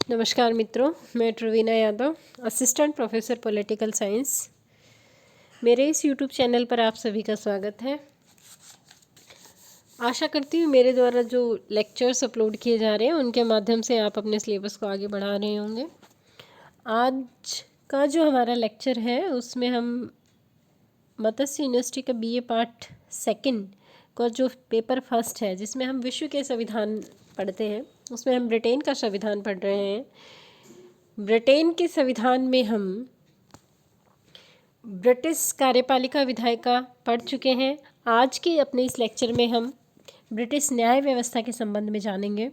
नमस्कार मित्रों, मैं Praveena Yadav, assistant professor political science. मेरे इस यूट्यूब चैनल पर आप सभी का स्वागत है। आशा करती हूँ मेरे द्वारा जो लेक्चर्स अपलोड किए जा रहे हैं उनके माध्यम से आप अपने सिलेबस को आगे बढ़ा रहे होंगे। आज का जो हमारा लेक्चर है उसमें हम मत्स्य यूनिवर्सिटी का बीए पार्ट सेकंड का जो पेपर फर्स्ट है, जिसमें हम विश्व के संविधान पढ़ते हैं, उसमें हम ब्रिटेन का संविधान पढ़ रहे हैं। ब्रिटेन के संविधान में हम ब्रिटिश कार्यपालिका विधायिका पढ़ चुके हैं। आज के अपने इस लेक्चर में हम ब्रिटिश न्याय व्यवस्था के संबंध में जानेंगे,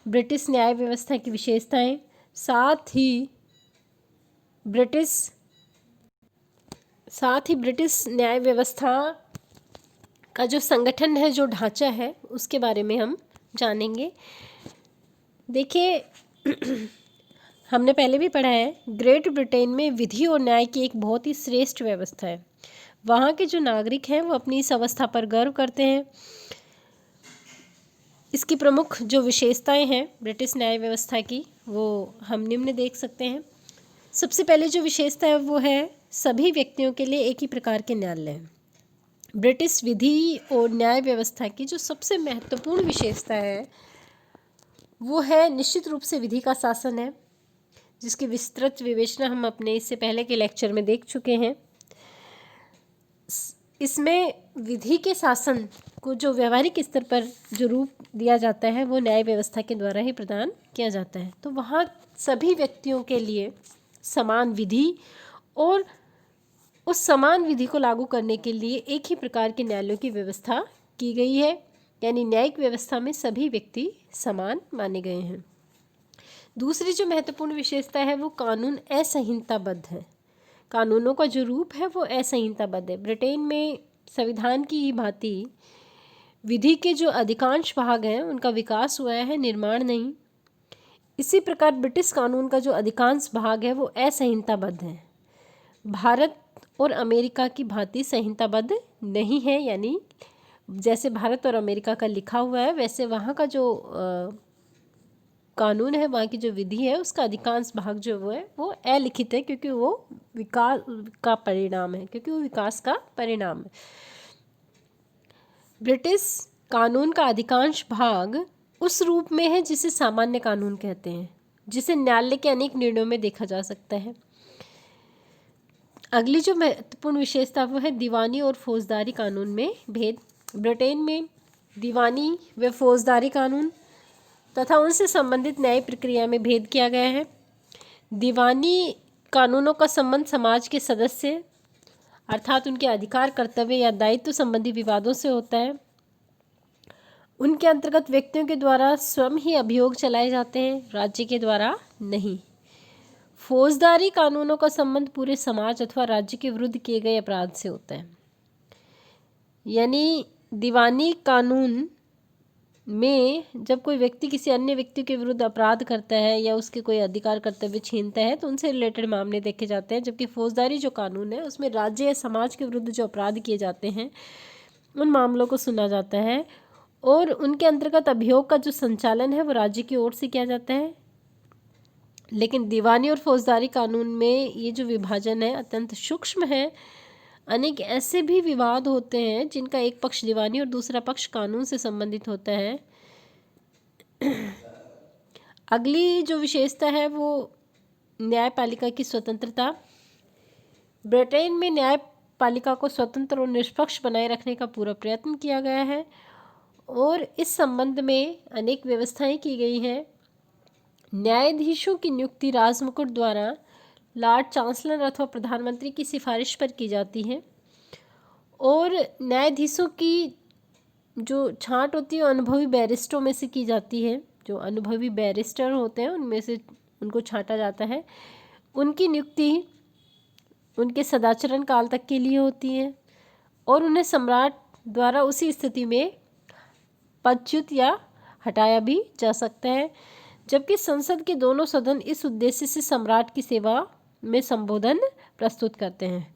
ब्रिटिश न्याय व्यवस्था की विशेषताएं, साथ ही ब्रिटिश न्याय व्यवस्था का जो संगठन है, जो ढांचा है, उसके बारे में हम जानेंगे। देखिए, हमने पहले भी पढ़ा है, ग्रेट ब्रिटेन में विधि और न्याय की एक बहुत ही श्रेष्ठ व्यवस्था है। वहाँ के जो नागरिक हैं वो अपनी इस अवस्था पर गर्व करते हैं। इसकी प्रमुख जो विशेषताएं हैं ब्रिटिश न्याय व्यवस्था की, वो हम निम्न देख सकते हैं। सबसे पहले जो विशेषता है वो है सभी व्यक्तियों के लिए एक ही प्रकार के न्यायालय हैं। ब्रिटिश विधि और न्याय व्यवस्था की जो सबसे महत्वपूर्ण विशेषता है वो है निश्चित रूप से विधि का शासन है, जिसकी विस्तृत विवेचना हम अपने इससे पहले के लेक्चर में देख चुके हैं। इसमें विधि के शासन को जो व्यवहारिक स्तर पर जो रूप दिया जाता है वो न्याय व्यवस्था के द्वारा ही प्रदान किया जाता है। तो वहाँ सभी व्यक्तियों के लिए समान विधि और उस समान विधि को लागू करने के लिए एक ही प्रकार के न्यायालयों की व्यवस्था की गई है, यानी न्यायिक व्यवस्था में सभी व्यक्ति समान माने गए हैं। दूसरी जो महत्वपूर्ण विशेषता है वो कानून असंहिताबद्ध है। कानूनों का जो रूप है वो असंहिताबद्ध है। ब्रिटेन में संविधान की ही भांति विधि के जो अधिकांश भाग हैं उनका विकास हुआ है, निर्माण नहीं। इसी प्रकार ब्रिटिश कानून का जो अधिकांश भाग है वो असंहिताबद्ध है। भारत और अमेरिका की भांति संहिताबद्ध नहीं है, यानी जैसे भारत और अमेरिका का लिखा हुआ है वैसे वहाँ का जो कानून है, वहाँ की जो विधि है, उसका अधिकांश भाग जो वो है वो अलिखित है, क्योंकि वो विकास का परिणाम है, ब्रिटिश कानून का अधिकांश भाग उस रूप में है जिसे सामान्य कानून कहते हैं, जिसे न्यायालय के अनेक निर्णयों में देखा जा सकता है। अगली जो महत्वपूर्ण विशेषता वो है दीवानी और फौजदारी कानून में भेद। ब्रिटेन में दीवानी व फौजदारी कानून तथा उनसे संबंधित न्याय प्रक्रिया में भेद किया गया है। दीवानी कानूनों का संबंध समाज के सदस्य अर्थात उनके अधिकार, कर्तव्य या दायित्व संबंधी विवादों से होता है। उनके अंतर्गत व्यक्तियों के द्वारा स्वयं ही अभियोग चलाए जाते हैं, राज्य के द्वारा नहीं। फौजदारी कानूनों का संबंध पूरे समाज अथवा राज्य के विरुद्ध किए गए अपराध से होता है। यानी दीवानी कानून में जब कोई व्यक्ति किसी अन्य व्यक्ति के विरुद्ध अपराध करता है या उसके कोई अधिकार कर्तव्य छीनता है तो उनसे रिलेटेड मामले देखे जाते हैं, जबकि फौजदारी जो कानून है उसमें राज्य या समाज के विरुद्ध जो अपराध किए जाते हैं उन मामलों को सुना जाता है और उनके अंतर्गत अभियोग का जो संचालन है वो राज्य की ओर से किया जाता है। लेकिन दीवानी और फौजदारी कानून में ये जो विभाजन है अत्यंत सूक्ष्म है। अनेक ऐसे भी विवाद होते हैं जिनका एक पक्ष दीवानी और दूसरा पक्ष कानून से संबंधित होता है। अगली जो विशेषता है वो न्यायपालिका की स्वतंत्रता। ब्रिटेन में न्यायपालिका को स्वतंत्र और निष्पक्ष बनाए रखने का पूरा प्रयत्न किया गया है और इस संबंध में अनेक व्यवस्थाएं की गई हैं। न्यायाधीशों की नियुक्ति राजमुकुट द्वारा लॉर्ड चांसलर अथवा प्रधानमंत्री की सिफारिश पर की जाती है और न्यायाधीशों की जो छांट होती है अनुभवी बैरिस्टरों में से की जाती है। जो अनुभवी बैरिस्टर होते हैं उनमें से उनको छांटा जाता है। उनकी नियुक्ति उनके सदाचरण काल तक के लिए होती है और उन्हें सम्राट द्वारा उसी स्थिति में पदच्युत या हटाया भी जा सकता है, जबकि संसद के दोनों सदन इस उद्देश्य से सम्राट की सेवा में संबोधन प्रस्तुत करते हैं।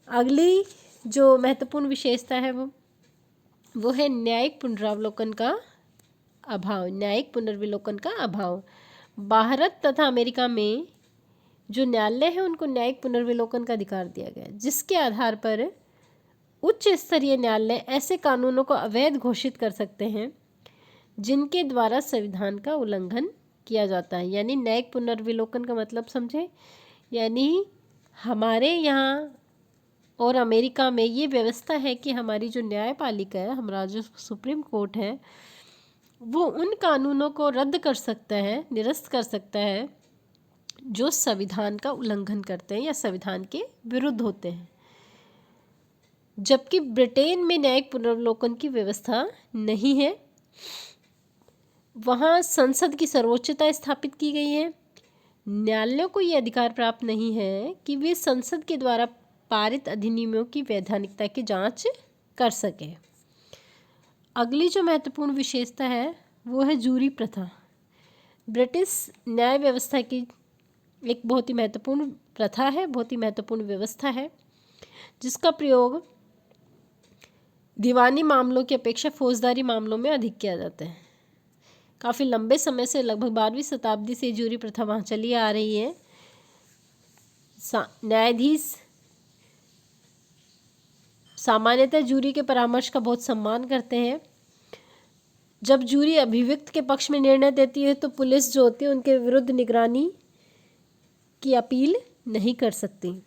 अगली जो महत्वपूर्ण विशेषता है वो है न्यायिक पुनरावलोकन का अभाव, न्यायिक पुनर्विलोकन का अभाव। भारत तथा अमेरिका में जो न्यायालय है उनको न्यायिक पुनर्विलोकन का अधिकार दिया गया है, जिसके आधार पर उच्च स्तरीय न्यायालय ऐसे कानूनों को अवैध घोषित कर सकते हैं जिनके द्वारा संविधान का उल्लंघन किया जाता है। यानी न्यायिक पुनर्विलोकन का मतलब समझे, यानी हमारे यहाँ और अमेरिका में ये व्यवस्था है कि हमारी जो न्यायपालिका है, हमारा जो सुप्रीम कोर्ट है, वो उन कानूनों को रद्द कर सकता है, निरस्त कर सकता है जो संविधान का उल्लंघन करते हैं या संविधान के विरुद्ध होते हैं। जबकि ब्रिटेन में न्यायिक पुनर्विलोकन की व्यवस्था नहीं है। वहाँ संसद की सर्वोच्चता स्थापित की गई है। न्यायालयों को ये अधिकार प्राप्त नहीं है कि वे संसद के द्वारा पारित अधिनियमों की वैधानिकता की जांच कर सके। अगली जो महत्वपूर्ण विशेषता है वो है जूरी प्रथा। ब्रिटिश न्याय व्यवस्था की एक बहुत ही महत्वपूर्ण प्रथा है, बहुत ही महत्वपूर्ण व्यवस्था है, जिसका प्रयोग दीवानी मामलों की अपेक्षा फौजदारी मामलों में अधिक किया जाता है। काफ़ी लंबे समय से, लगभग 12वीं शताब्दी से जूरी प्रथा वहाँ चली आ रही है। न्यायाधीश सामान्यतः जूरी के परामर्श का बहुत सम्मान करते हैं। जब जूरी अभियुक्त के पक्ष में निर्णय देती है तो पुलिस जो होती है उनके विरुद्ध निगरानी की अपील नहीं कर सकती।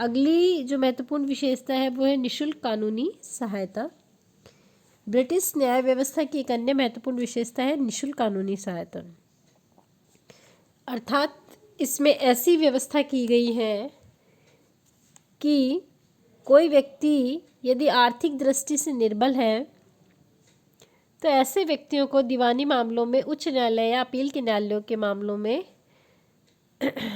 अगली जो महत्वपूर्ण विशेषता है वो है निःशुल्क कानूनी सहायता। ब्रिटिश न्याय व्यवस्था की एक अन्य महत्वपूर्ण विशेषता है निःशुल्क कानूनी सहायता। अर्थात इसमें ऐसी व्यवस्था की गई है कि कोई व्यक्ति यदि आर्थिक दृष्टि से निर्बल है तो ऐसे व्यक्तियों को दीवानी मामलों में उच्च न्यायालय या अपील के न्यायालयों के मामलों में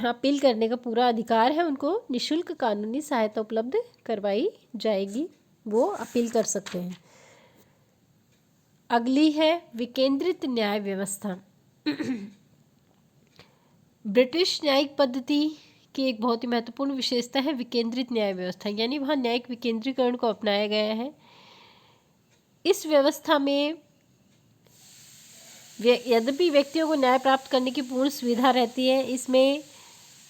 अपील करने का पूरा अधिकार है। उनको निःशुल्क कानूनी सहायता उपलब्ध करवाई जाएगी, वो अपील कर सकते हैं। अगली है विकेंद्रित न्याय व्यवस्था। ब्रिटिश न्यायिक पद्धति की एक बहुत ही महत्वपूर्ण विशेषता है विकेंद्रित न्याय व्यवस्था, यानी वहाँ न्यायिक विकेंद्रीकरण को अपनाया गया है। इस व्यवस्था में यद्यपि व्यक्तियों को न्याय प्राप्त करने की पूर्ण सुविधा रहती है, इसमें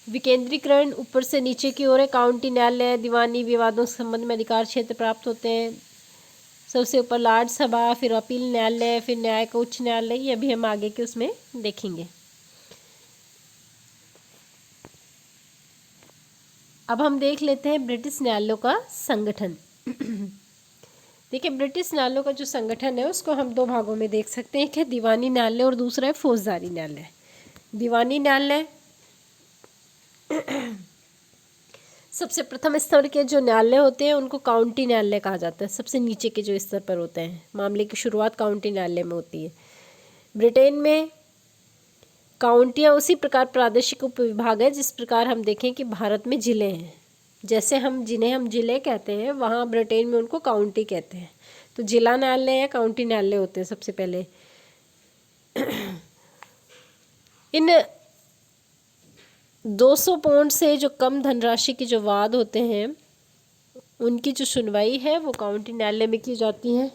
विकेंद्रीकरण ऊपर से नीचे की ओर है। काउंटी न्यायालय दीवानी विवादों के संबंध में अधिकार क्षेत्र प्राप्त होते हैं। सबसे ऊपर लार्ड सभा, फिर अपील न्यायालय, फिर न्यायिक उच्च न्यायालय, ये भी हम आगे के उसमें देखेंगे। अब हम देख लेते हैं ब्रिटिश न्यायालयों का संगठन। देखिए, ब्रिटिश न्यायालयों का जो संगठन है उसको हम दो भागों में देख सकते हैं। एक है दीवानी न्यायालय और दूसरा है फौजदारी न्यायालय। दीवानी न्यायालय सबसे प्रथम स्तर के जो न्यायालय होते हैं उनको काउंटी न्यायालय कहा जाता है। सबसे नीचे के जो स्तर पर होते हैं, मामले की शुरुआत काउंटी न्यायालय में होती है। ब्रिटेन में काउंटियाँ उसी प्रकार प्रादेशिक उपविभाग है जिस प्रकार हम देखें कि भारत में जिले हैं। जैसे जिन्हें हम जिले कहते हैं, वहाँ ब्रिटेन में उनको काउंटी कहते हैं। तो जिला न्यायालय या काउंटी न्यायालय होते हैं सबसे पहले। इन 200 पाउंड से जो कम धनराशि के जो वाद होते हैं उनकी जो सुनवाई है वो काउंटी न्यायालय में की जाती है।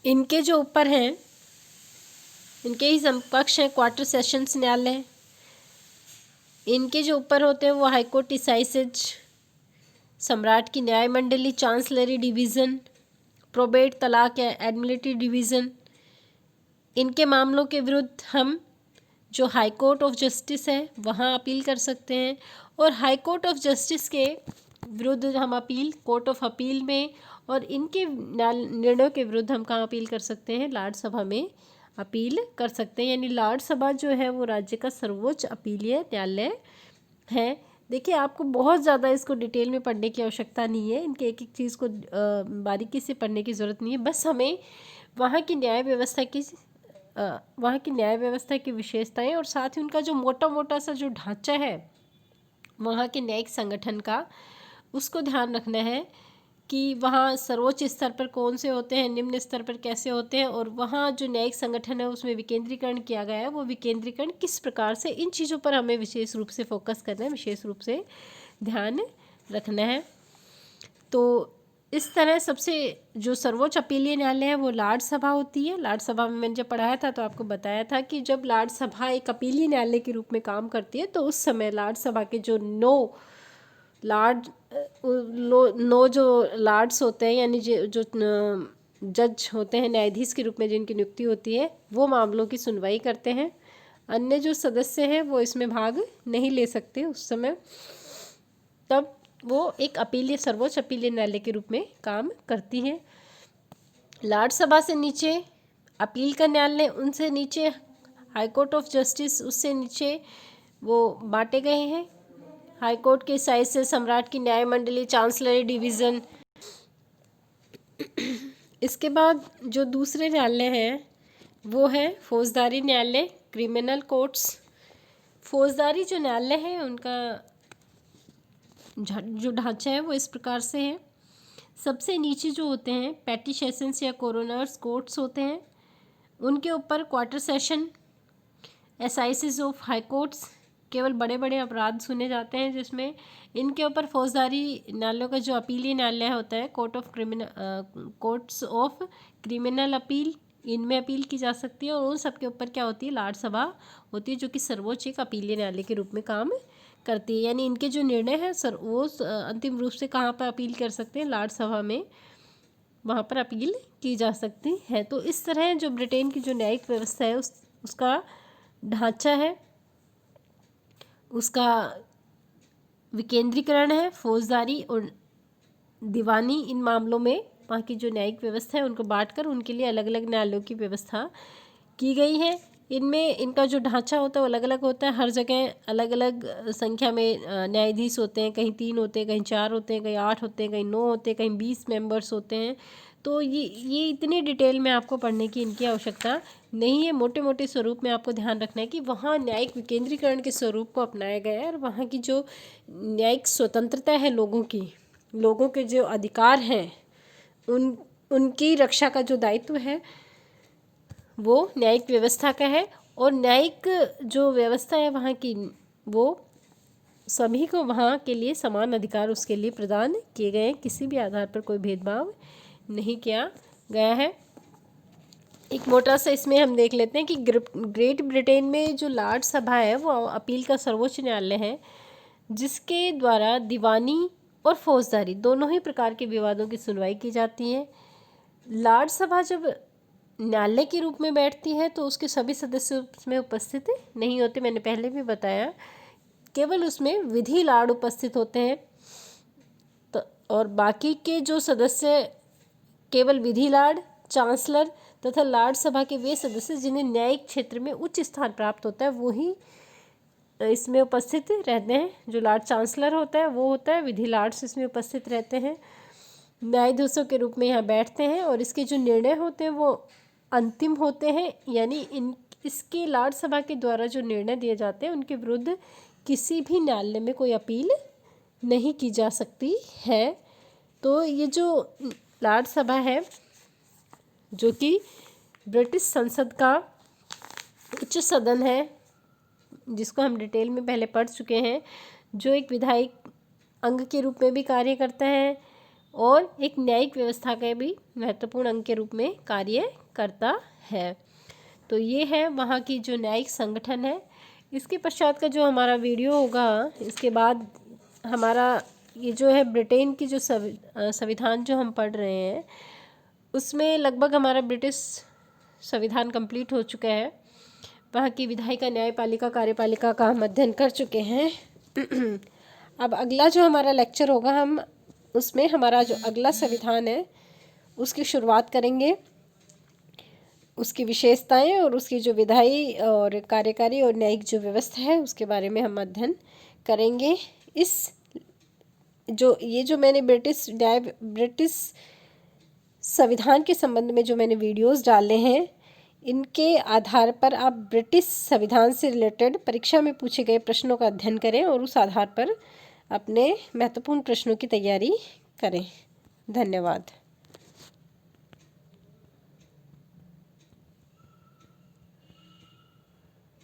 इनके जो ऊपर हैं, इनके ही समकक्ष हैं क्वार्टर सेशंस न्यायालय। इनके जो ऊपर होते हैं वो हाईकोर्ट असाइजेज, सम्राट की न्याय मंडली, चांसलरी डिवीज़न, प्रोबेट, तलाक या एडमिनिस्ट्रेटिव डिवीज़न। इनके मामलों के विरुद्ध हम जो हाई कोर्ट ऑफ जस्टिस है वहाँ अपील कर सकते हैं, और हाई कोर्ट ऑफ जस्टिस के विरुद्ध हम अपील कोर्ट ऑफ अपील में, और इनके निर्णयों के विरुद्ध हम कहाँ अपील कर सकते हैं, लॉर्ड सभा में अपील कर सकते हैं। यानी लॉर्ड सभा जो है वो राज्य का सर्वोच्च अपीलीय न्यायालय है। देखिए, आपको बहुत ज़्यादा इसको डिटेल में पढ़ने की आवश्यकता नहीं है, इनके एक एक चीज़ को बारीकी से पढ़ने की ज़रूरत नहीं है। बस हमें वहाँ की न्याय व्यवस्था की विशेषताएं और साथ ही उनका जो मोटा मोटा सा जो ढांचा है वहाँ के न्यायिक संगठन का, उसको ध्यान रखना है कि वहाँ सर्वोच्च स्तर पर कौन से होते हैं, निम्न स्तर पर कैसे होते हैं, और वहाँ जो न्यायिक संगठन है उसमें विकेंद्रीकरण किया गया है वो विकेंद्रीकरण किस प्रकार से, इन चीज़ों पर हमें विशेष रूप से फोकस करना है, विशेष रूप से ध्यान रखना है। तो इस तरह सबसे जो सर्वोच्च अपीलीय न्यायालय है वो लार्ड सभा होती है। लार्ड सभा में मैंने जब पढ़ाया था तो आपको बताया था कि जब लार्ड सभा एक अपीलीय न्यायालय के रूप में काम करती है तो उस समय लार्ड सभा के जो लार्ड नो जो लार्ड्स होते हैं, यानी जो जज होते हैं, न्यायाधीश के रूप में जिनकी नियुक्ति होती है, वो मामलों की सुनवाई करते हैं। अन्य जो सदस्य हैं वो इसमें भाग नहीं ले सकते उस समय। तब वो एक अपीलीय सर्वोच्च अपीलीय न्यायालय के रूप में काम करती हैं। लार्ड सभा से नीचे अपील का न्यायालय, उनसे नीचे हाई कोर्ट ऑफ जस्टिस, उससे नीचे वो बांटे गए हैं। हाई कोर्ट के साइज से सम्राट की न्याय मंडली, चांसलरी डिवीज़न। इसके बाद जो दूसरे न्यायालय हैं वो है फौजदारी न्यायालय, क्रिमिनल कोर्ट्स। फौजदारी जो न्यायालय है उनका जो ढांचा है वो इस प्रकार से है। सबसे नीचे जो होते हैं पैटी सेशंस या कोरोनर्स कोर्ट्स होते हैं, उनके ऊपर quarter session, assizes of high courts, केवल बड़े बड़े अपराध सुने जाते हैं जिसमें। इनके ऊपर फौजदारी न्यायालयों का जो अपीलीय न्यायालय होता है कोर्ट्स ऑफ क्रिमिनल अपील, इनमें अपील की जा सकती है। और उन सब के ऊपर क्या होती है, लार्ड सभा होती है, जो कि सर्वोच्च एक अपीलीय न्यायालय के रूप में काम करती है। यानी इनके जो निर्णय हैं वो अंतिम रूप से कहाँ पर अपील कर सकते हैं, लार्ड सभा में, वहाँ पर अपील की जा सकती है। तो इस तरह जो ब्रिटेन की जो न्यायिक व्यवस्था है उसका ढांचा है, उसका विकेंद्रीकरण है। फौजदारी और दीवानी इन मामलों में वहाँ की जो न्यायिक व्यवस्था है उनको बांटकर उनके लिए अलग अलग न्यायालयों की व्यवस्था की गई है। इनमें इनका जो ढांचा होता है वो अलग अलग होता है। हर जगह अलग अलग संख्या में न्यायाधीश होते हैं, कहीं 3 होते हैं, कहीं 4 होते हैं, कहीं 8 होते हैं, कहीं 9 होते हैं, कहीं 20 मेंबर्स होते हैं। तो ये इतनी डिटेल में आपको पढ़ने की इनकी आवश्यकता नहीं है। मोटे मोटे स्वरूप में आपको ध्यान रखना है कि वहाँ न्यायिक विकेंद्रीकरण के स्वरूप को अपनाया गया है और वहाँ की जो न्यायिक स्वतंत्रता है, लोगों के जो अधिकार हैं, उनकी रक्षा का जो दायित्व है वो न्यायिक व्यवस्था का है। और न्यायिक जो व्यवस्था है वहाँ की, वो सभी को वहाँ के लिए समान अधिकार उसके लिए प्रदान किए गए हैं। किसी भी आधार पर कोई भेदभाव नहीं किया गया है। एक मोटा सा इसमें हम देख लेते हैं कि ग्रेट ब्रिटेन में जो लार्ड सभा है वो अपील का सर्वोच्च न्यायालय है, जिसके द्वारा दीवानी और फौजदारी दोनों ही प्रकार के विवादों की सुनवाई की जाती है। लार्ड सभा जब न्यायालय के रूप में बैठती है तो उसके सभी सदस्य उसमें उपस्थित नहीं होते, मैंने पहले भी बताया। केवल उसमें विधि लार्ड उपस्थित होते हैं, तो और बाकी के जो सदस्य केवल विधि लार्ड, चांसलर तथा लार्ड सभा के वे सदस्य जिन्हें न्यायिक क्षेत्र में उच्च स्थान प्राप्त होता है वो ही इसमें उपस्थित रहते हैं। जो लार्ड चांसलर होता है वो होता है, विधि लार्ड्स इसमें उपस्थित रहते हैं, न्यायाधीशों के रूप में यहाँ बैठते हैं और इसके जो निर्णय होते हैं वो अंतिम होते हैं। यानी इसके लार्ड सभा के द्वारा जो निर्णय दिए जाते हैं उनके विरुद्ध किसी भी न्यायालय में कोई अपील नहीं की जा सकती है। तो ये जो लार्ड सभा है, जो कि ब्रिटिश संसद का उच्च सदन है, जिसको हम डिटेल में पहले पढ़ चुके हैं, जो एक विधायी अंग के रूप में भी कार्य करता है और एक न्यायिक व्यवस्था के भी महत्वपूर्ण अंग के रूप में कार्य करता है। तो ये है वहाँ की जो न्यायिक संगठन है। इसके पश्चात का जो हमारा वीडियो होगा, इसके बाद हमारा ये जो है ब्रिटेन की जो संविधान जो हम पढ़ रहे हैं उसमें लगभग हमारा ब्रिटिश संविधान कंप्लीट हो चुका है। वहाँ की विधायिका, न्यायपालिका, कार्यपालिका का हम अध्ययन कर चुके हैं। अब अगला जो हमारा लेक्चर होगा, हम उसमें हमारा जो अगला संविधान है उसकी शुरुआत करेंगे, उसकी विशेषताएं और उसकी जो विधायी और कार्यकारी और न्यायिक जो व्यवस्था है उसके बारे में हम अध्ययन करेंगे। ये जो मैंने ब्रिटिश संविधान के संबंध में जो मैंने वीडियोस डाले हैं, इनके आधार पर आप ब्रिटिश संविधान से रिलेटेड परीक्षा में पूछे गए प्रश्नों का अध्ययन करें और उस आधार पर अपने महत्वपूर्ण प्रश्नों की तैयारी करें। धन्यवाद।